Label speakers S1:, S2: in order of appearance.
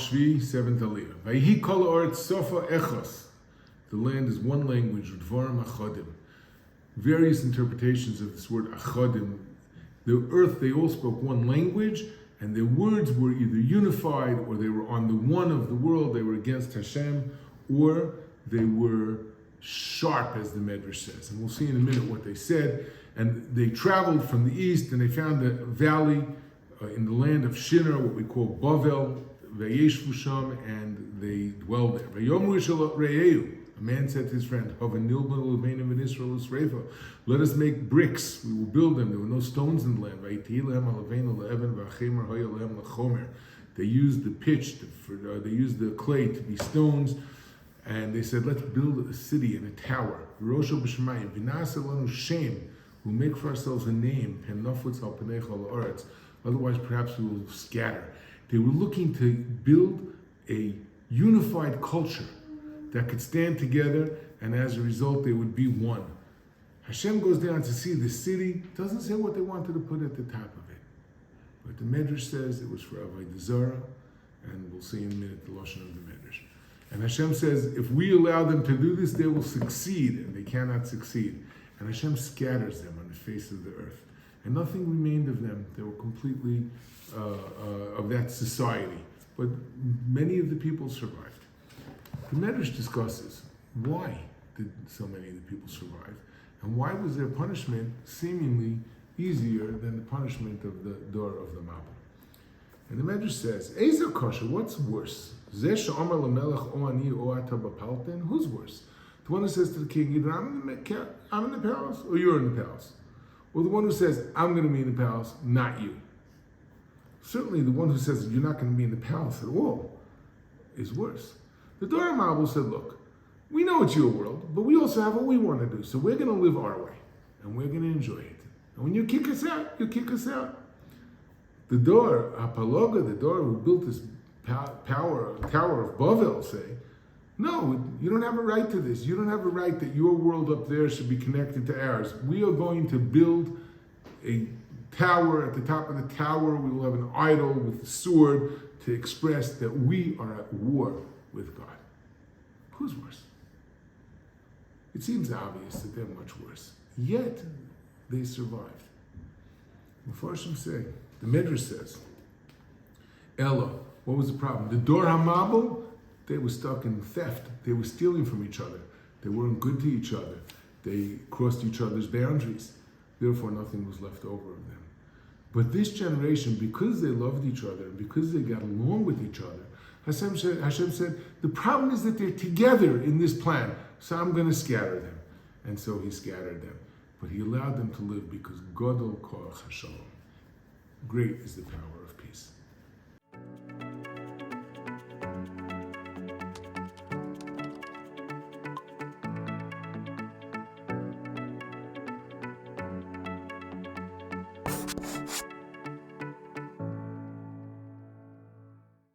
S1: Shvi, seventh Aliyah. Vayhi kol ha'aretz sofa echos. The land is one language, Dvarim achadim. Various interpretations of this word achadim. The earth, they all spoke one language, and their words were either unified, or they were on the one of the world, they were against Hashem, or they were sharp, as the Medrash says. And we'll see in a minute what they said. And they traveled from the east, and they found a valley in the land of Shinar, what we call Bavel, Vayeshvu Sham, and they dwelled there. Vayomu shel re'eu. A man said to his friend, let us make bricks, we will build them. There were no stones in the land. They used the pitch, they used the clay to be stones, and they said, let's build a city and a tower. Rosh we'll make for ourselves a name, otherwise perhaps we will scatter. They were looking to build a unified culture that could stand together, and as a result, they would be one. Hashem goes down to see the city, doesn't say what they wanted to put at the top of it. But the Medrash says it was for Avodah Zarah, and we'll see in a minute the Lashon of the Medrash. And Hashem says, if we allow them to do this, they will succeed, and they cannot succeed. And Hashem scatters them on the face of the earth. And nothing remained of them. They were completely of that society. But many of the people survived. The Medrash discusses why did so many of the people survive, and why was their punishment seemingly easier than the punishment of the door of the Mabul. And the Medrash says, Ezer Kosher, what's worse? Who's worse? The one who says to the king, either I'm in the palace or you're in the palace. Or the one who says, I'm going to be in the palace, not you. Certainly the one who says you're not going to be in the palace at all is worse. The Dor HaMabul said, look, we know it's your world, but we also have what we want to do. So we're going to live our way, and we're going to enjoy it. And when you kick us out, you kick us out. The Dor HaPaloga, the Dor who built this Tower of Bavel, say, no, you don't have a right to this. You don't have a right that your world up there should be connected to ours. We are going to build a tower. At the top of the tower, we will have an idol with a sword to express that we are at war with God. Who's worse? It seems obvious that they're much worse. Yet, they survived. Mepharshim say, the Medrash says, Ella, what was the problem? The Dor HaMabul, they were stuck in theft. They were stealing from each other. They weren't good to each other. They crossed each other's boundaries. Therefore, nothing was left over of them. But this generation, because they loved each other, and because they got along with each other, Hashem said, the problem is that they're together in this plan, so I'm going to scatter them. And so he scattered them. But he allowed them to live because Gadol Koach HaShalom. Great is the power of peace.